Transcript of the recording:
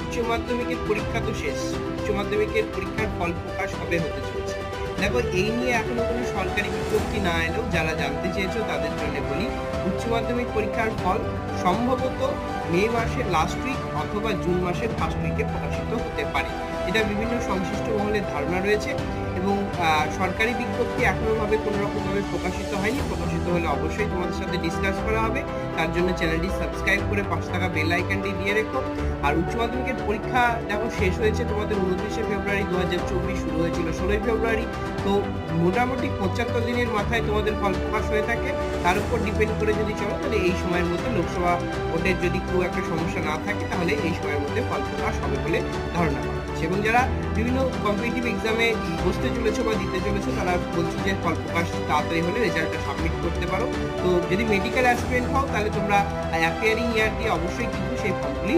উচ্চ মাধ্যমিকের পরীক্ষা তো শেষ। উচ্চ মাধ্যমিকের পরীক্ষার ফল প্রকাশ কবে হতে চলেছে? দেখো, এই নিয়ে এখনো কোনো সরকারি বিজ্ঞপ্তি না এলেও যারা জানতে চেয়েছো তাদের জন্য বলি, উচ্চ মাধ্যমিক পরীক্ষার ফল সম্ভবত মে মাসের লাস্ট উইক অথবা জুন মাসের ফার্স্ট উইকে প্রকাশিত হতে পারে। এটা বিভিন্ন সংশ্লিষ্ট মহলের ধারণা রয়েছে এবং সরকারি বিজ্ঞপ্তি এখনোভাবে কোনো রকমভাবে প্রকাশিত হয়নি। প্রকাশিত হলে অবশ্যই তোমাদের সাথে ডিসকাস করা হবে। তার জন্য চ্যানেলটি সাবস্ক্রাইব করে পাশে থাকা বেল আইকনটি দিয়ে রেখো। আর উচ্চ মাধ্যমিকের পরীক্ষা দেখো শেষ হয়েছে তোমাদের 29শে ফেব্রুয়ারি 2024, শুরু হয়েছিল 16ই ফেব্রুয়ারি। তো মোটামুটি 75 দিনের মাথায় তোমাদের ফল প্রকাশ হয়ে থাকে। তার উপর ডিপেন্ড করে যদি চলো তাহলে এই সময়ের মধ্যে লোকসভা ভোটের যদি খুব একটা সমস্যা না থাকে তাহলে এই সময়ের মধ্যে ফল প্রকাশ হবে বলে ধারণা করা হচ্ছে। এবং যারা বিভিন্ন কম্পিটিটিভ এক্সামে বসতে চলেছো বা দিতে চলেছো তারা বলছো যে ফল প্রকাশ তাড়াতাড়ি হলে রেজাল্টটা সাবমিট করতে পারো। তো যদি মেডিকেল অ্যাসপিরেন্ট হও তাহলে তোমরা অ্যাপিয়ারিং ইয়ার দিয়ে অবশ্যই কিন্তু সেই ফর্মগুলি